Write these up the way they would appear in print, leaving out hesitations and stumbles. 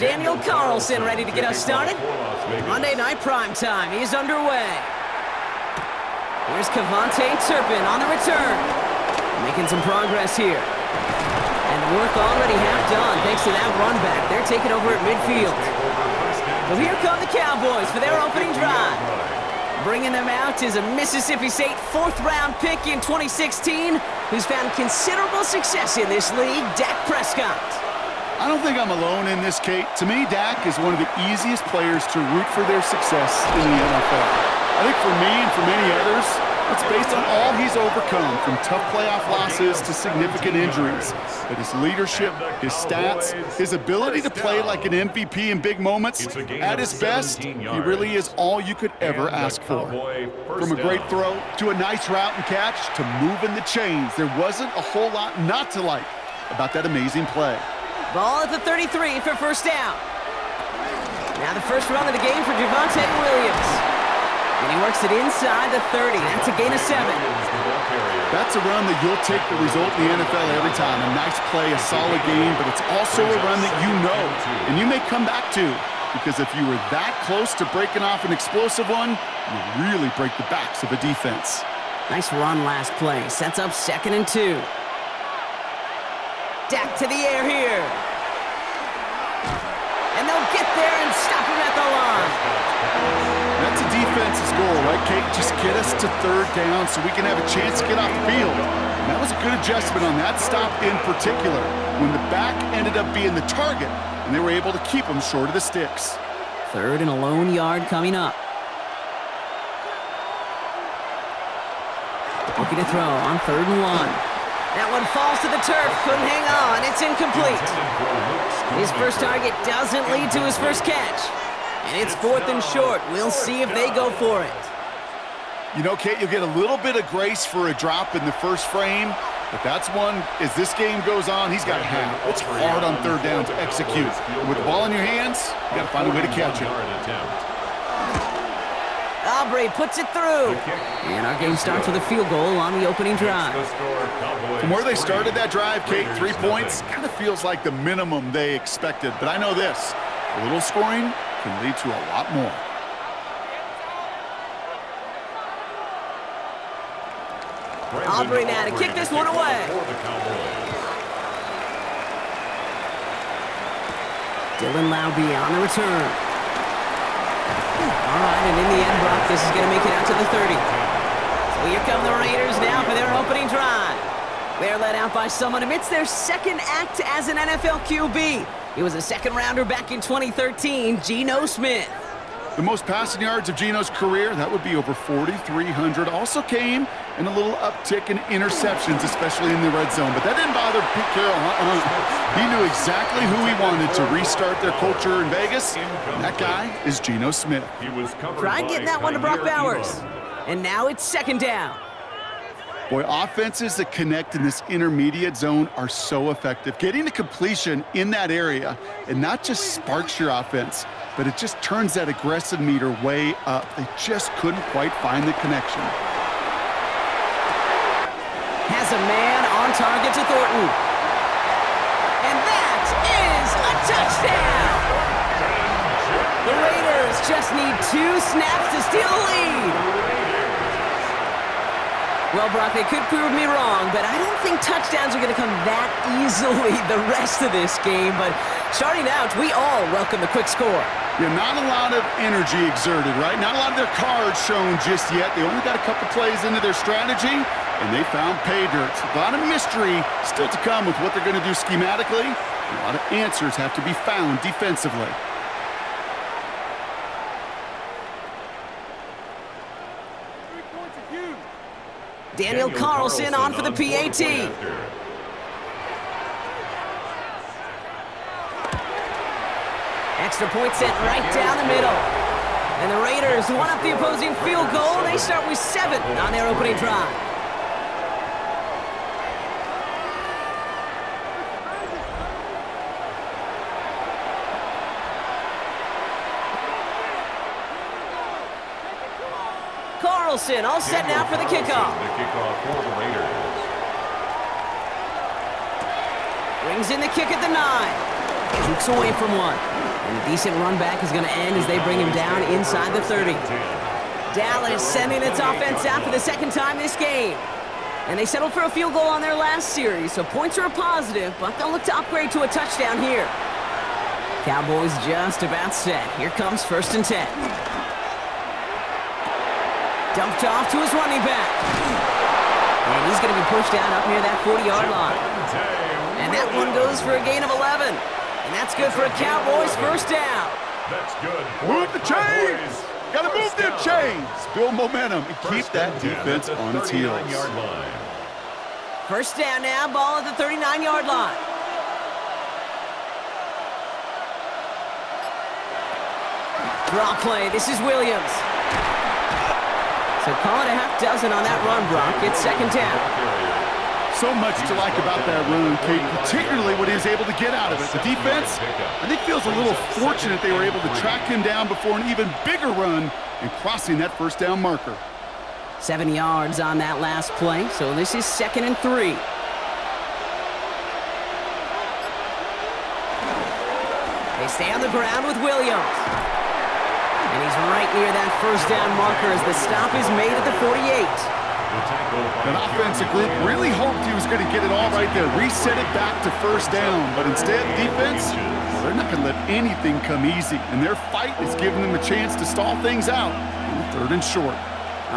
Daniel Carlson ready to get us started. Monday Night Primetime is underway. Here's Cavante Turpin on the return. Making some progress here. And work already half done thanks to that run back. They're taking over at midfield. So here come the Cowboys for their opening drive. Bringing them out is a Mississippi State fourth-round pick in 2016 who's found considerable success in this league, Dak Prescott. I don't think I'm alone in this, Kate. To me, Dak is one of the easiest players to root for their success in the NFL. I think for me and for many others, it's based on all he's overcome, from tough playoff losses to significant injuries. But his leadership, his stats, his ability to play like an MVP in big moments, at his best, he really is all you could ever ask for. From a great throw to a nice route and catch to moving the chains, there wasn't a whole lot not to like about that amazing play. Ball at the 33 for first down. Now the first run of the game for Javonte Williams. And he works it inside the 30. That's a gain of 7. That's a run that you'll take the result in the NFL every time. A nice play, a solid game, but it's also a run that you know and you may come back to, because if you were that close to breaking off an explosive one, you really break the backs of a defense. Nice run last play. Sets up 2nd and 2. Dak to the air here. And they'll get there and stop him at the line. That's a defense's goal, right, Kate? Just get us to 3rd down so we can have a chance to get off the field. And that was a good adjustment on that stop in particular, when the back ended up being the target, and they were able to keep him short of the sticks. 3rd and a lone yard coming up. Looking to throw on 3rd and 1. That one falls to the turf. Couldn't hang on. It's incomplete. His first target doesn't lead to his first catch. And it's 4th and short. We'll see if they go for it. You know, Kate, you'll get a little bit of grace for a drop in the first frame, but that's one, as this game goes on, he's got to have. It's hard on 3rd down to execute. And with the ball in your hands, you got to find a way to catch it. Aubrey puts it through. And our game starts with a field goal on the opening drive. From where they started that drive, Kate, 3 points, kind of feels like the minimum they expected. But I know this, a little scoring can lead to a lot more. Aubrey now to kick this one away. Dylan Laube on the return. All right, and in the end, Brock, this is going to make it out to the 30. So here come the Raiders now for their opening drive. They're led out by someone amidst their 2nd act as an NFL QB. He was a 2nd-rounder back in 2013, Geno Smith. The most passing yards of Geno's career, that would be over 4,300. Also came in a little uptick in interceptions, especially in the red zone. But that didn't bother Pete Carroll. He knew exactly who he wanted to restart their culture in Vegas. And that guy is Geno Smith. Tried getting that one to Brock Bowers. And now it's 2nd down. Boy, offenses that connect in this intermediate zone are so effective. Getting the completion in that area, and not just sparks your offense, but it just turns that aggressive meter way up. They just couldn't quite find the connection. Has a man on target to Thornton. And that is a touchdown! The Raiders just need 2 snaps to steal the lead. Well, Brock, they could prove me wrong, but I don't think touchdowns are going to come that easily the rest of this game. But starting out, we all welcome the quick score. Yeah, not a lot of energy exerted, right? Not a lot of their cards shown just yet. They only got a couple plays into their strategy, and they found pay dirt. A lot of mystery still to come with what they're going to do schematically. A lot of answers have to be found defensively. Daniel Carlson on for the PAT. Extra point sent right down the middle. And the Raiders won up the opposing field goal. They start with 7 on their opening drive. Carlson all set now for the kickoff. The kickoff for the Raiders. Brings in the kick at the 9. Jukes away from one. And a decent run back is going to end as they bring him down inside the 30. Dallas sending its offense out for the second time this game. And they settled for a field goal on their last series, so points are a positive, but they'll look to upgrade to a touchdown here. Cowboys just about set. Here comes 1st and 10. Dumped off to his running back. And he's going to be pushed out up near that 40-yard line. And that one goes for a gain of 11. And that's good for a Cowboys 1st down. That's good. Move the chains! Got to move them chains! Build momentum and keep that defense on its heels. 1st down now, ball at the 39-yard line. Draw play, this is Williams. So call it a half dozen on that run, Brock. It's 2nd down. So much to like about that run, Kate, particularly what he was able to get out of it. The defense, I think, feels a little fortunate they were able to track him down before an even bigger run and crossing that 1st down marker. 7 yards on that last play, so this is 2nd and 3. They stay on the ground with Williams. And he's right near that 1st down marker as the stop is made at the 48. That offensive group really hoped he was going to get it all right there, reset it back to 1st down, but instead, defense, they're not going to let anything come easy, and their fight is giving them a chance to stall things out on 3rd and short.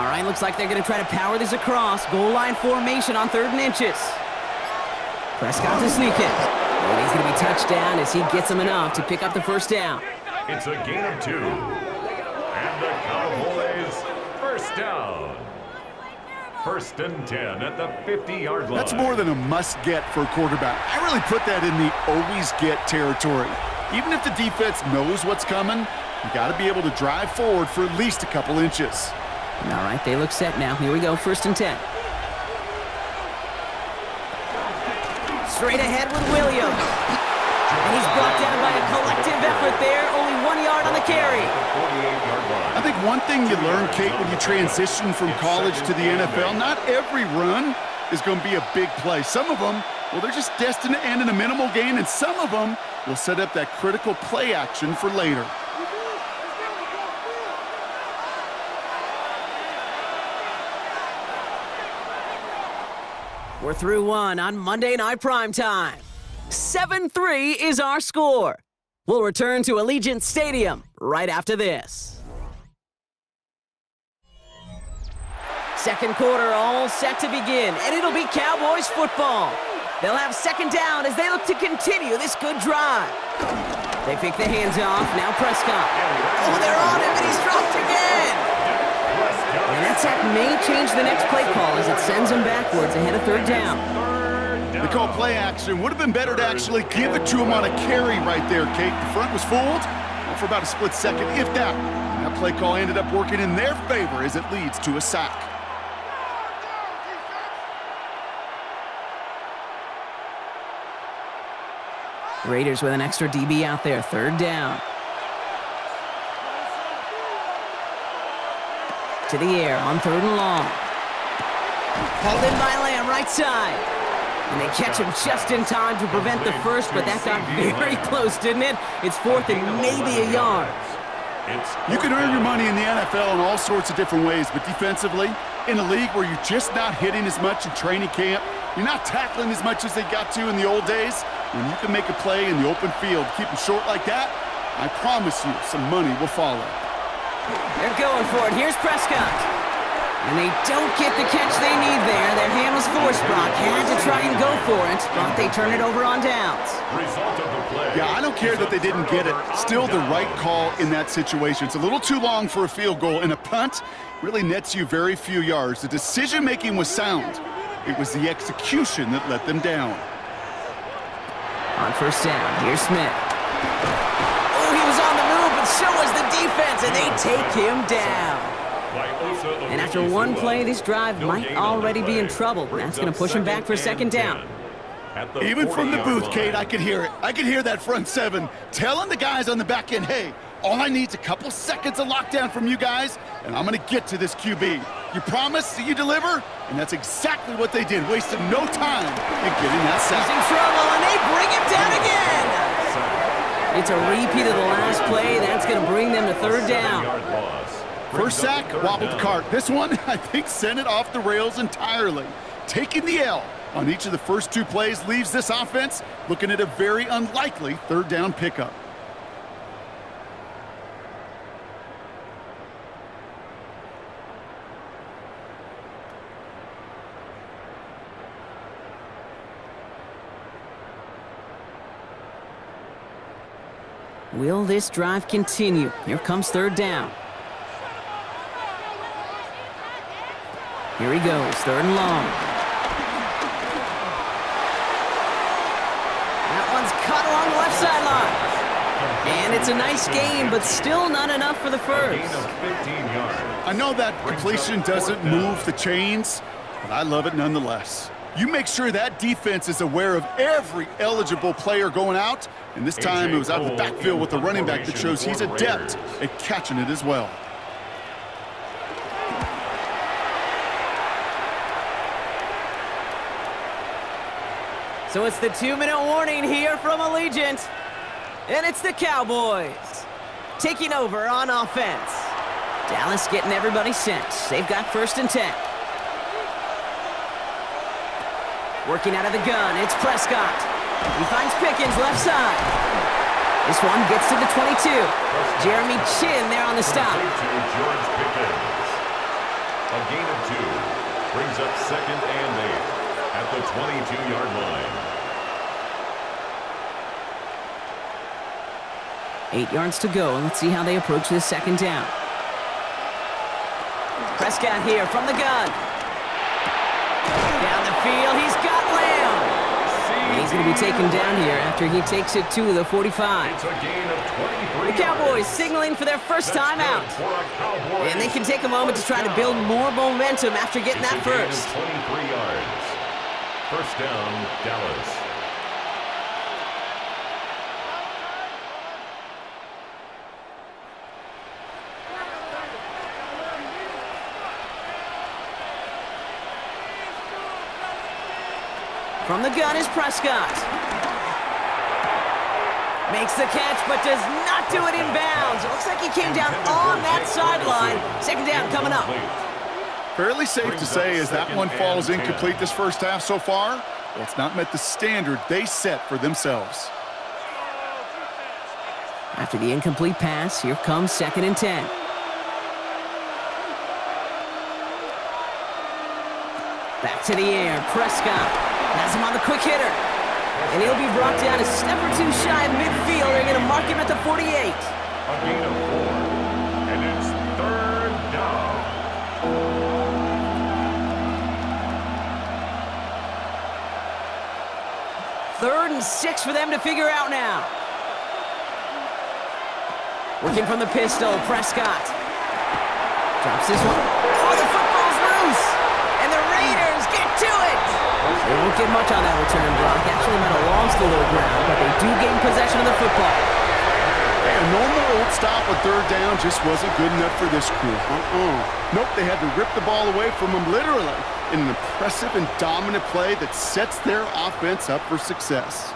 All right, looks like they're going to try to power this across. Goal line formation on 3rd and inches. Prescott to sneak it. And he's going to be touched down as he gets him enough to pick up the 1st down. It's a gain of 2. And the Cowboys 1st down. 1st and 10 at the 50-yard line. That's more than a must-get for a quarterback. I really put that in the always-get territory. Even if the defense knows what's coming, you got to be able to drive forward for at least a couple inches. All right, they look set now. Here we go, 1st and 10. Straight ahead with Williams. And he's brought down by a collective effort there. Only 1 yard on the carry. I think one thing you learn, Kate, when you transition from college to the NFL, not every run is going to be a big play. Some of them, well, they're just destined to end in a minimal gain, and some of them will set up that critical play action for later. We're through one on Monday Night Primetime. 7-3 is our score. We'll return to Allegiant Stadium right after this. 2nd quarter all set to begin, and it'll be Cowboys football. They'll have 2nd down as they look to continue this good drive. They pick the hands off, now Prescott. Oh, they're on him, and he's dropped again. And that sack may change the next play call as it sends him backwards ahead of 3rd down. They call play action. Would have been better to actually give it to him on a carry right there, Kate. The front was fooled for about a split second, if that. And that play call ended up working in their favor as it leads to a sack. Raiders with an extra DB out there, 3rd down. To the air on 3rd and long. Hauled in by Lamb, right side. And they catch him just in time to prevent the first, but that got very close, didn't it? It's 4th and maybe a yard. You can earn your money in the NFL in all sorts of different ways, but defensively, in a league where you're just not hitting as much in training camp, you're not tackling as much as they got to in the old days, when you can make a play in the open field, keep them short like that, I promise you some money will follow. They're going for it. Here's Prescott. And they don't get the catch they need there. Their hand was forced, Brock. Had to try and go for it, but they turn it over on downs. Yeah, I don't care that they didn't get it. Still the right call in that situation. It's a little too long for a field goal, and a punt really nets you very few yards. The decision-making was sound. It was the execution that let them down. On 1st down, here's Smith. Oh, he was on the move, but so was the defense, and they take him down. And after one play, this drive might already be in trouble. That's going to push him back for 2nd down. Even from the booth, Kate, I could hear it. I could hear that front 7 telling the guys on the back end, hey, all I need is a couple seconds of lockdown from you guys, and I'm going to get to this QB. You promise that you deliver? And that's exactly what they did, wasting no time in getting that sack. He's in trouble, and they bring him down again. It's a repeat of the last play. That's going to bring them to third down. First sack, wobbled the cart. This one, I think, sent it off the rails entirely. Taking the L on each of the first 2 plays leaves this offense looking at a very unlikely third down pickup. Will this drive continue? Here comes third down. Here he goes, third and long. That one's caught along the left sideline. And it's a nice gain, but still not enough for the first. I know that completion doesn't move the chains, but I love it nonetheless. You make sure that defense is aware of every eligible player going out, and this time it was out of the backfield with the running back that shows he's adept at catching it as well. So it's the 2-minute warning here from Allegiant, and it's the Cowboys taking over on offense. Dallas getting everybody sent. They've got 1st and 10. Working out of the gun, it's Prescott. He finds Pickens left side. This one gets to the 22. Jeremy Chin there on the stop. George Pickens. A gain of 2 brings up 2nd and 8 at the 22-yard line. 8 yards to go. Let's see how they approach this 2nd down. Prescott here from the gun. Down the field, he's got Lamb. And he's going to be taken down here after he takes it to the 45. It's a gain of 23 The Cowboys signaling for their first time out. And they can take a moment to try to build more momentum after getting that first. 23 yards. First down, Dallas. From the gun is Prescott. Makes the catch, but does not do it in bounds. It looks like he came down on that sideline. 2nd down coming up. Fairly safe to say as that one falls incomplete this first half so far, well, it's not met the standard they set for themselves. After the incomplete pass, here comes 2nd and 10. Back to the air, Prescott. Has him on the quick hitter. And he'll be brought down a step or 2 shy of midfield. They're going to mark him at the 48. A gain of 4. And it's 3rd down. 3rd and 6 for them to figure out now. Working from the pistol, Prescott. Drops this one. Oh, the football's loose. And the Raiders get to it. They won't get much on that return, Brock. Actually might have lost a little ground, but they do gain possession of the football. A normal old stop with 3rd down just wasn't good enough for this crew. Nope, they had to rip the ball away from them literally in an impressive and dominant play that sets their offense up for success.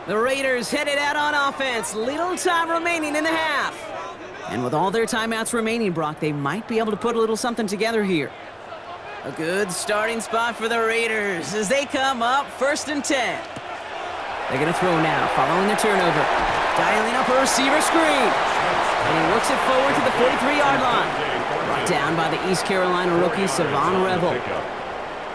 The Raiders headed out on offense. Little time remaining in the half. And with all their timeouts remaining, Brock, they might be able to put a little something together here. A good starting spot for the Raiders as they come up 1st and 10. They're going to throw now, following the turnover. Dialing up a receiver screen. And he works it forward to the 43-yard line. Brought down by the East Carolina rookie, Savon Revel.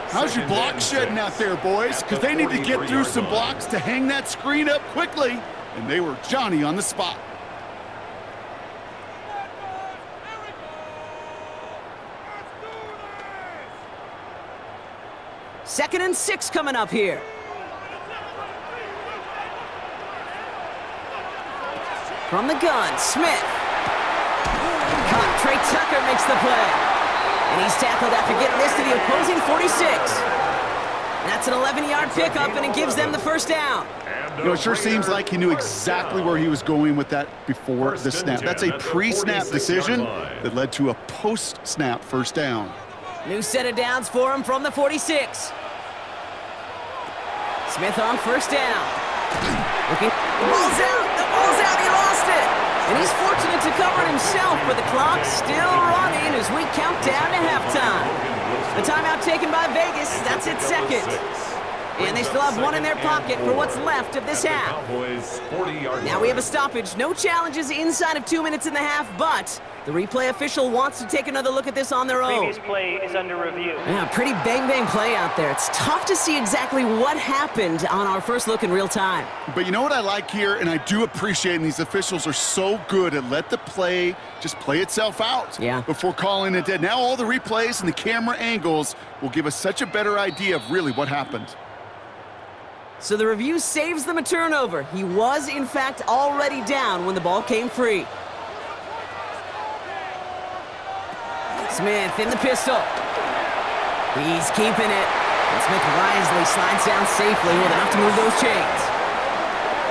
How's your block shedding out there, boys? Because they need to get through some blocks to hang that screen up quickly. And they were Johnny on the spot. Second and 6 coming up here. From the gun, Smith. Caught. Trey Tucker makes the play. And he's tackled after getting this to the opposing 46. That's an 11-yard pickup, and it gives them the first down. You know, it sure seems like he knew exactly where he was going with that before the snap. That's a pre-snap decision that led to a post-snap first down. New set of downs for him from the 46. Smith on first down. Looking, the ball's out, he lost it. And he's fortunate to cover it himself, but the clock's still running as we count down to halftime. The timeout taken by Vegas, that's its second. And they still have one in their pocket for what's left of this half. Now we have a stoppage. No challenges inside of 2 minutes in the half, but the replay official wants to take another look at this on their own. Previous play is under review. Yeah, pretty bang-bang play out there. It's tough to see exactly what happened on our first look in real time. But you know what I like here, and I do appreciate, and these officials are so good at let the play just play itself out before calling it dead. Now all the replays and the camera angles will give us such a better idea of really what happened. So the review saves them a turnover. He was, in fact, already down when the ball came free. Smith in the pistol. He's keeping it. And Smith wisely slides down safely with enough to move those chains.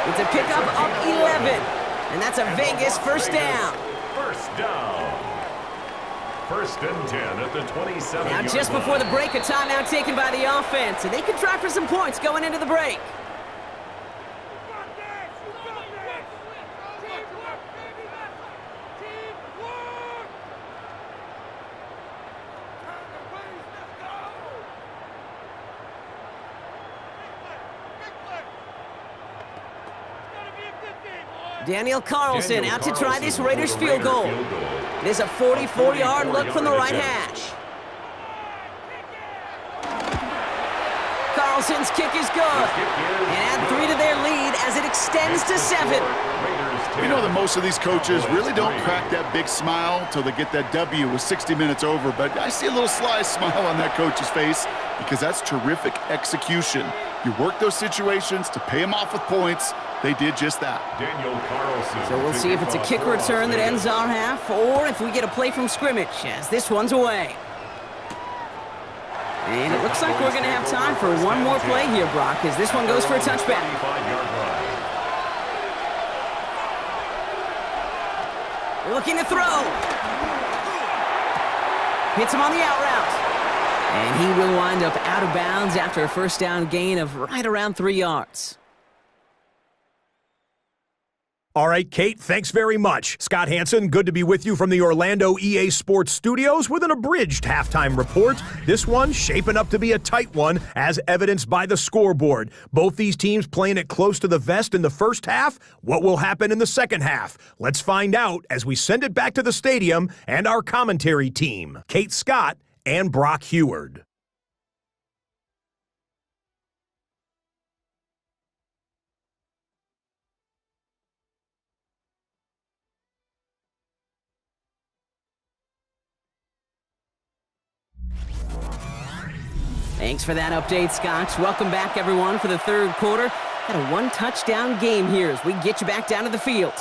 It's a pickup of 11. And that's a Vegas first down. First down. First and 10 at the 27-yard line. Now just before the break, a timeout taken by the offense. And they can try for some points going into the break. Daniel Carlson out to try this Raiders field goal. It is a 44-yard look from the right hash. Carlson's kick is good. And add 3 to their lead as it extends to 7. You know that most of these coaches really don't crack that big smile till they get that W with 60 minutes over, but I see a little sly smile on that coach's face because that's terrific execution. You work those situations to pay them off with points. They did just that. Daniel Carlson. So we'll see if it's a kick return that ends our half or if we get a play from scrimmage as this one's away. And it looks like we're going to have time for one more play here, Brock, as this one goes for a touchback. Looking to throw. Hits him on the out route. And he will wind up out of bounds after a first down gain of right around 3 yards. All right, Kate, thanks very much. Scott Hansen, good to be with you from the Orlando EA Sports Studios with an abridged halftime report. This one shaping up to be a tight one, as evidenced by the scoreboard. Both these teams playing it close to the vest in the first half. What will happen in the second half? Let's find out as we send it back to the stadium and our commentary team, Kate Scott and Brock Heward. Thanks for that update, Scott. Welcome back, everyone, for the third quarter. Got a one-touchdown game here as we get you back down to the field.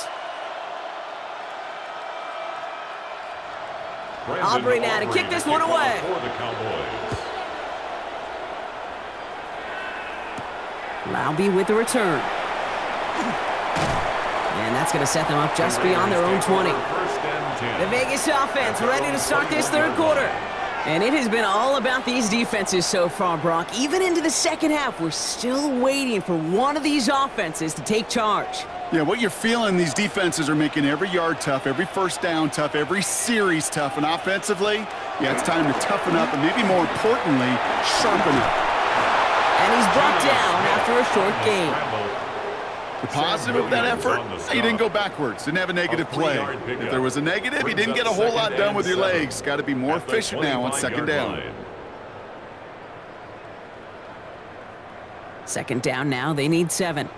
Aubrey now to kick this one away. For the Cowboys. Laube with the return. And that's going to set them up just beyond their own 20. The Vegas offense ready to start this third quarter. And it has been all about these defenses so far, Brock. Even into the second half, we're still waiting for one of these offenses to take charge. Yeah, what you're feeling, these defenses are making every yard tough, every first down tough, every series tough. And offensively, yeah, it's time to toughen up and maybe more importantly, sharpen up. And he's brought down after a short game. The positive of that effort, he didn't go backwards, didn't have a negative play. If there was a negative, he didn't get a whole lot done with your legs. Got to be more efficient now on second down. Second down now, they need 7.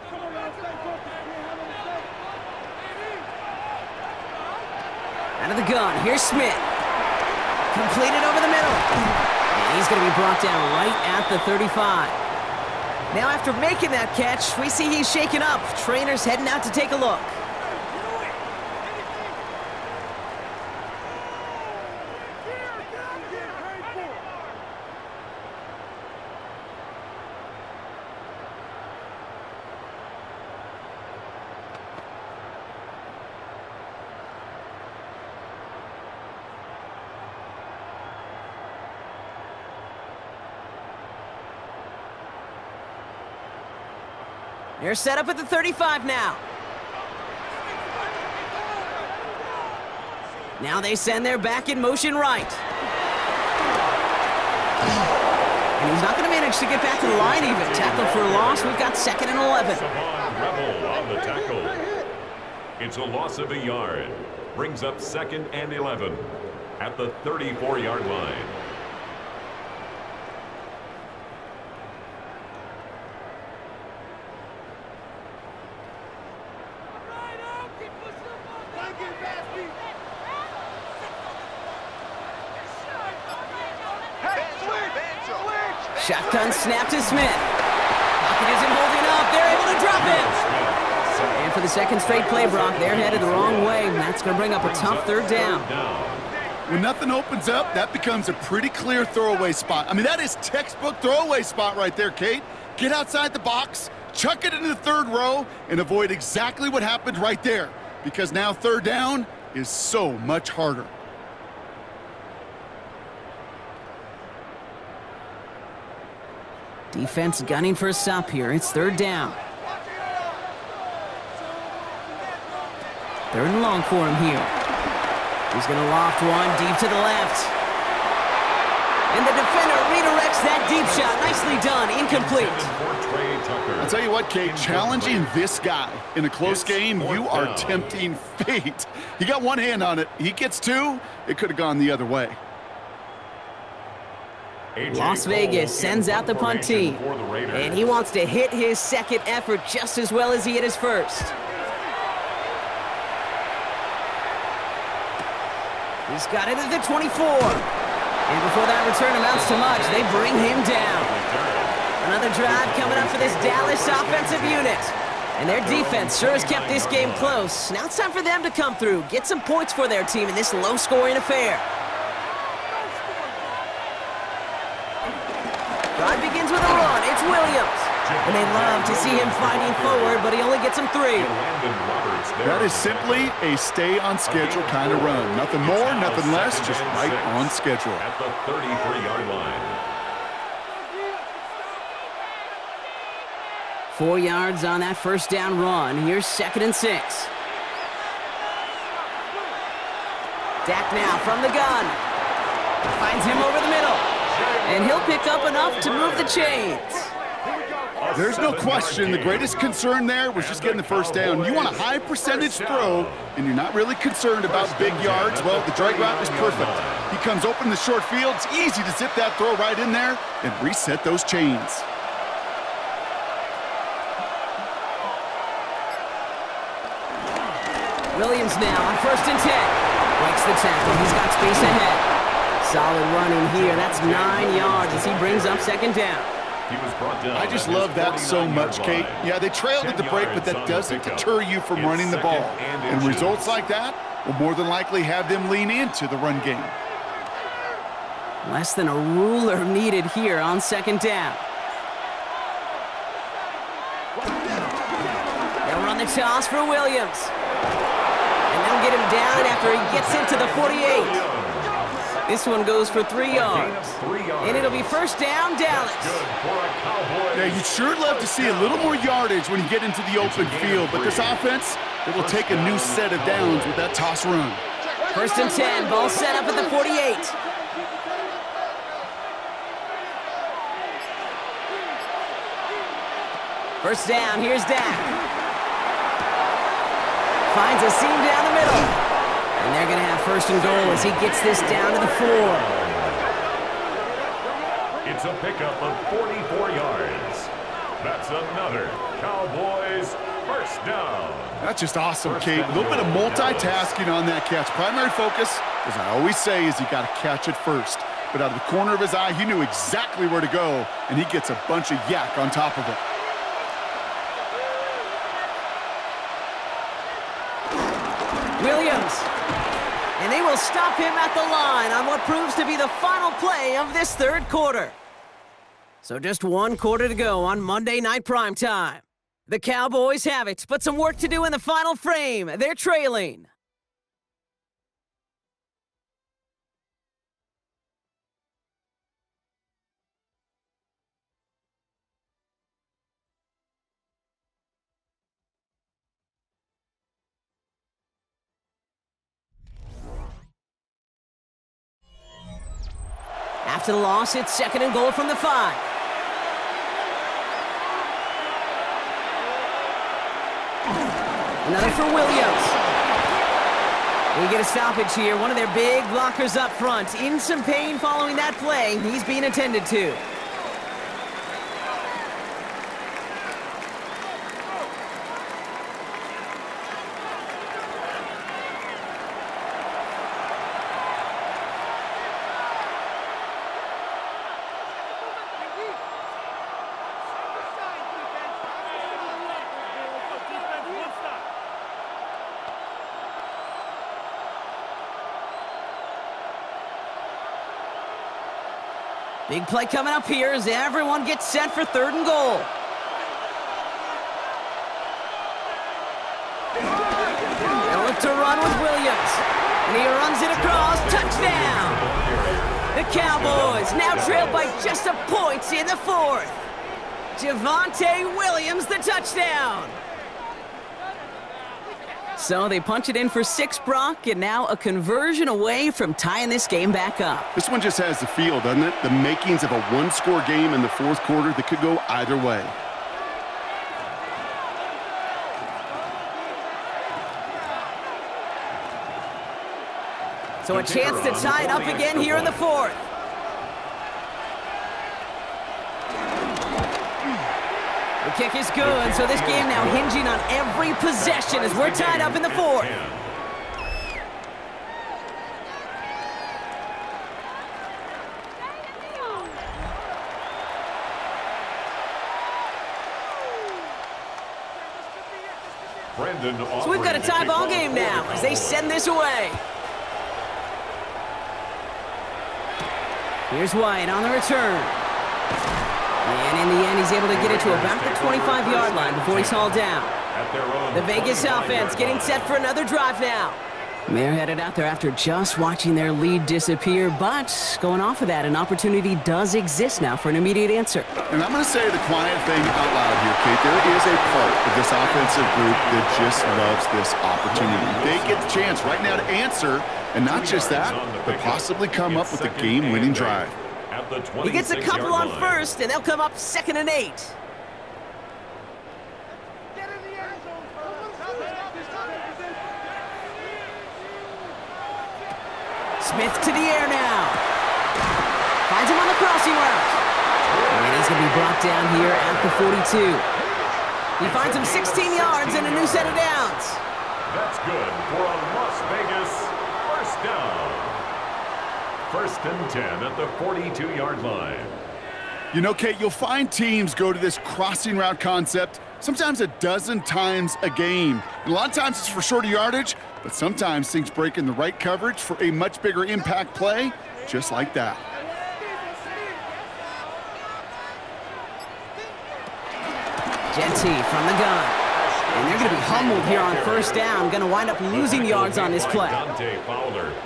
Out of the gun, here's Smith. Completed over the middle. And he's going to be brought down right at the 35. Now after making that catch, we see he's shaken up. Trainer's heading out to take a look. They're set up at the 35 now. Now they send their back in motion right. And he's not going to manage to get back to the line even. Tackle for a loss. We've got 2nd and 11. Rebel on the tackle. It's a loss of a yard. Brings up 2nd and 11 at the 34-yard line. Shotgun snap to Smith. Pocket isn't holding up. They're able to drop it. And for the 2nd straight play, Brock, they're headed the wrong way. And that's going to bring up a tough 3rd down. When nothing opens up, that becomes a pretty clear throwaway spot. I mean, that is textbook throwaway spot right there, Kate. Get outside the box, chuck it into the 3rd row, and avoid exactly what happened right there. Because now 3rd down is so much harder. Defense gunning for a stop here. It's 3rd down. 3rd and long for him here. He's going to loft one deep to the left. And the defender redirects that deep shot. Nicely done. Incomplete. I'll tell you what, Kate, challenging this guy in a close game, you are tempting fate. He got one hand on it. He gets 2. It could have gone the other way. Las Vegas sends out the punt team, and he wants to hit his 2nd effort just as well as he hit his 1st. He's got it at the 24. And before that return amounts to much, they bring him down. Another drive coming up for this Dallas offensive unit. And their defense sure has kept this game close. Now it's time for them to come through, get some points for their team in this low-scoring affair. Drive begins with a run. It's Williams. And they love to see him fighting forward, but he only gets him 3. That is simply a stay-on-schedule kind of run. Nothing more, nothing less, just right on schedule. At the 33-yard line. 4 yards on that 1st down run. Here's 2nd and 6. Dak now from the gun. Finds him over the middle. And he'll pick up enough to move the chains. There's no question the greatest concern there was just getting the 1st down. You want a high percentage throw, and you're not really concerned about big yards. Well, the drag route was perfect. He comes open in the short field. It's easy to zip that throw right in there and reset those chains. Williams now on 1st and 10. Breaks the tackle. He's got space ahead. Solid running here. That's 9 yards as he brings up 2nd down. He was brought down. I just love that so much, Kate. Yeah, they trailed at the break, but that doesn't deter you from running the ball. And results like that will more than likely have them lean into the run game. Less than a ruler needed here on 2nd down. They'll run the toss for Williams. And they'll get him down after he gets into the 48. This one goes for 3 yards. And it'll be 1st down, Dallas. Yeah, you'd sure love to see a little more yardage when you get into the open field, but this offense, it will take a new set of downs with that toss run. 1st and 10, ball set up at the 48. First down, here's Dak. Finds a seam down the middle. And they're going to have 1st and goal as he gets this down to the 4. It's a pickup of 44 yards. That's another Cowboys 1st down. That's just awesome, Kate. A little bit of multitasking on that catch. Primary focus, as I always say, is you got to catch it first. But out of the corner of his eye, he knew exactly where to go, and he gets a bunch of yak on top of it. Williams. And they will stop him at the line on what proves to be the final play of this 3rd quarter. So just 1 quarter to go on Monday Night Primetime. The Cowboys have it, but some work to do in the final frame. They're trailing. After the loss, it's 2nd and goal from the 5. Another for Williams. We get a stoppage here. One of their big blockers up front. In some pain following that play. He's being attended to. Big play coming up here as everyone gets set for 3rd and goal. They'll look to run with Williams. And he runs it across. Touchdown! The Cowboys now trailed by just a point in the 4th. Javonte Williams, the touchdown! So they punch it in for 6, Brock, and now a conversion away from tying this game back up. This one just has the feel, doesn't it? The makings of a one-score game in the 4th quarter that could go either way. So a chance to tie it up again here in the 4th. The kick is good, so this game now hinging on every possession as we're tied up in the 4th. So we've got a tie ball game now as they send this away. Here's White on the return. And in the end, he's able to get it to about the 25-yard line before he's hauled down. The Vegas offense getting set for another drive now. They're headed out there after just watching their lead disappear, but going off of that, an opportunity does exist now for an immediate answer. And I'm going to say the quiet thing out loud here, Kate. There is a part of this offensive group that just loves this opportunity. They get the chance right now to answer, and not just that, but possibly come up with a game-winning drive. He gets a couple on 1st, and they'll come up 2nd and 8. Smith to the air now. Finds him on the crossing route. And he's going to be brought down here at the 42. He finds him 16 yards and a new set of downs. That's good for a Las Vegas 1st down. 1st and 10 at the 42-yard line. You know, Kate, you'll find teams go to this crossing route concept sometimes a dozen times a game. And a lot of times it's for shorter yardage, but sometimes things break in the right coverage for a much bigger impact play, just like that. Genty from the gun. And they're going to be humbled here on 1st down. Going to wind up losing yards on this play.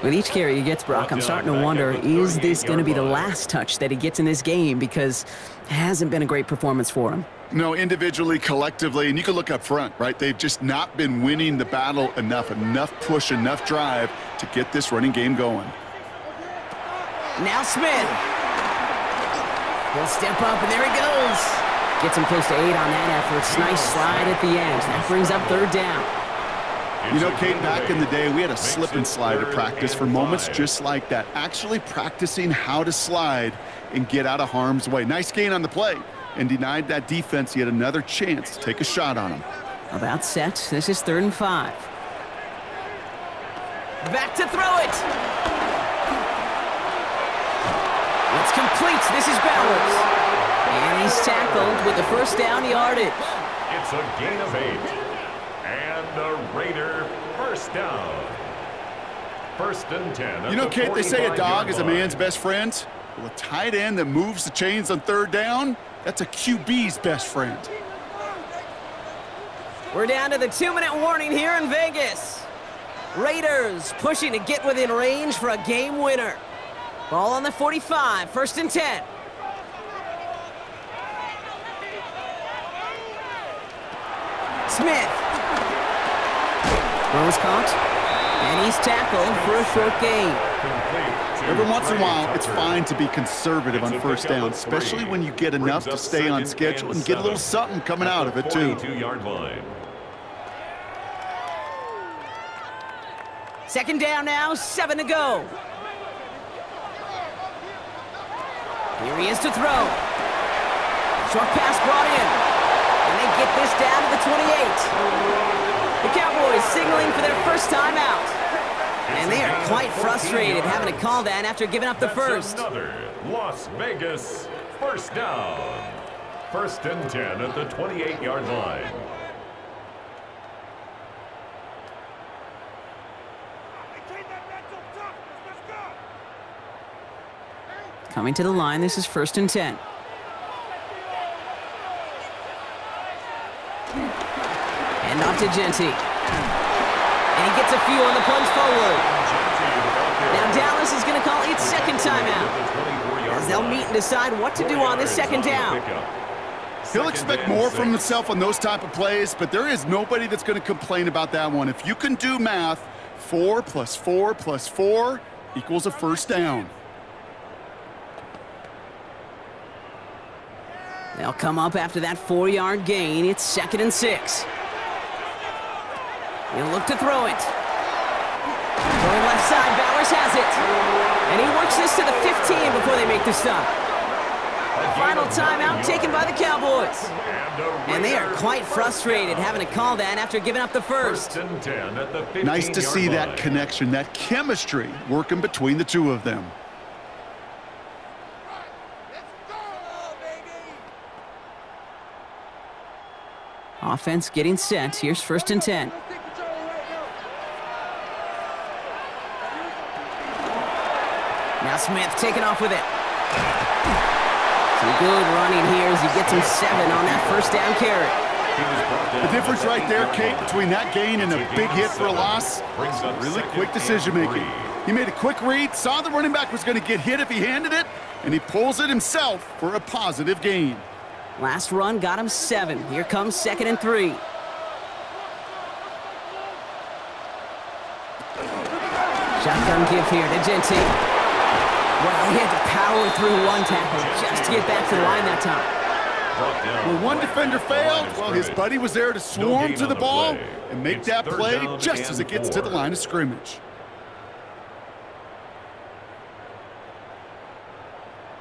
With each carry he gets, Brock, I'm starting to wonder, is this going to be the last touch that he gets in this game? Because it hasn't been a great performance for him. No, individually, collectively, and you can look up front, right? They've just not been winning the battle enough push, enough drive to get this running game going. Now Smith. He'll step up, and there he goes. Gets him close to 8 on that effort. Nice slide at the end. That brings up 3rd down. You know, Kate, back in the day, we had a slip and slide at practice for moments just like that. Actually practicing how to slide and get out of harm's way. Nice gain on the play. And denied that defense yet another chance to take a shot on him. About set. This is 3rd and 5. Back to throw it. It's complete. This is Bowers. And he's tackled with the 1st down yardage. It's a gain of 8. And the Raider 1st down. 1st and 10. You know, Kate, they say a dog is a man's best friend. Well, a tight end that moves the chains on 3rd down, that's a QB's best friend. We're down to the 2-minute warning here in Vegas. Raiders pushing to get within range for a game winner. Ball on the 45, 1st and 10. Smith. Throw is caught. And he's tackled for a short gain. Every once in a while, it's fine to be conservative on first down, especially when you get enough to stay on schedule and get a little something coming out of it, too. 42-yard line. Second down now, 7 to go. Here he is to throw. Short pass brought in. And they get this down to the 28. The Cowboys signaling for their first time out. And they are quite frustrated having to call that after giving up the first. Another Las Vegas first down. First and 10 at the 28-yard line. Coming to the line, this is first and 10. And off to Genty. And he gets a few on the plunge forward. Now Dallas is going to call its second timeout, as they'll meet and decide what to do on this second down. He'll expect more from himself on those type of plays, but there is nobody that's going to complain about that one. If you can do math, 4 + 4 + 4 equals a first down. They'll come up after that 4-yard gain. It's second and 6. He'll look to throw it. Going left side, Bowers has it. And he works this to the 15 before they make the stop. Final timeout taken by the Cowboys. And they are quite frustrated having to call that after giving up the first. Nice to see that connection, that chemistry working between the two of them. Offense getting set. Here's first and 10. Now Smith taking off with it. Some good running here as he gets him 7 on that first down carry. The difference right there, Kate, between that gain and a big hit for a loss, really quick decision-making. He made a quick read, saw the running back was going to get hit if he handed it, and he pulls it himself for a positive gain. Last run got him 7. Here comes second and 3. Shotgun give here to Genty. Well, he had to power through one tackle just to get back to the line that time. When one defender failed, well, his buddy was there to swarm to the ball and make that play just as it gets to the line of scrimmage.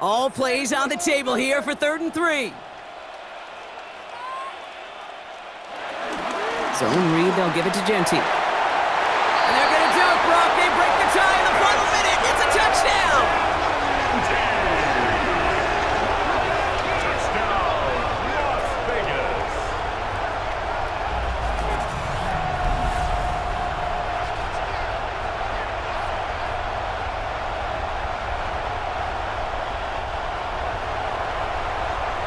All plays on the table here for third and 3. Zone read, they'll give it to Genty. And they're going to do it, Brock. They break the tie in the final minute. It's a touchdown.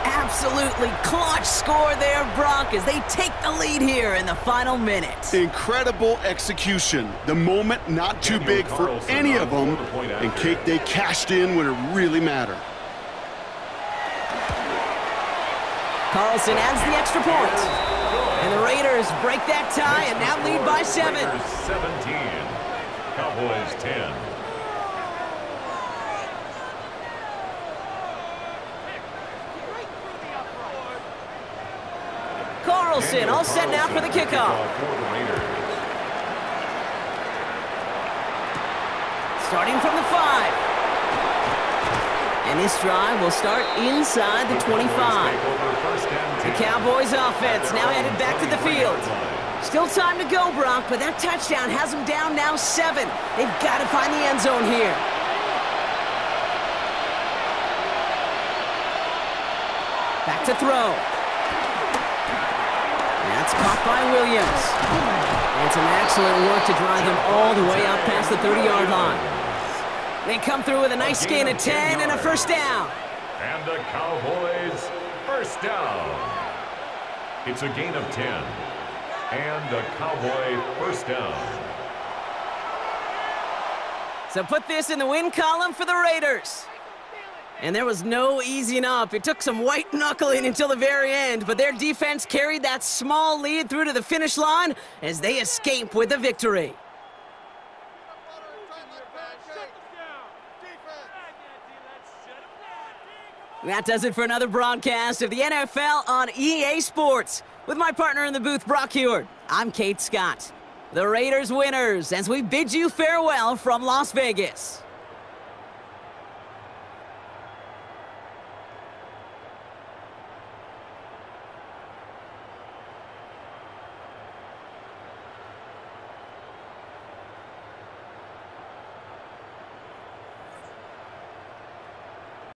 Absolutely clutch score there, Brock, as they take the lead here in the final minute. Incredible execution. The moment not too big for any of them. And Kate, they cashed in when it really mattered. Carlson adds the extra point. And the Raiders break that tie and now lead by 7. 17, Cowboys 10. Carlson all set now for the kickoff. Starting from the 5. And this drive will start inside the 25. The Cowboys offense now headed back to the field. Still time to go, Brock, but that touchdown has them down now 7. They've got to find the end zone here. Back to throw. That's caught by Williams. And some excellent work to drive them all the way out past the 30-yard line. They come through with a nice gain of 10 and a first down. And the Cowboys first down. It's a gain of 10. And a Cowboy first down. So put this in the win column for the Raiders. And there was no easing up. It took some white knuckling until the very end, but their defense carried that small lead through to the finish line as they escape with the victory. That does it for another broadcast of the NFL on EA Sports. With my partner in the booth, Brock Heward, I'm Kate Scott. The Raiders winners as we bid you farewell from Las Vegas.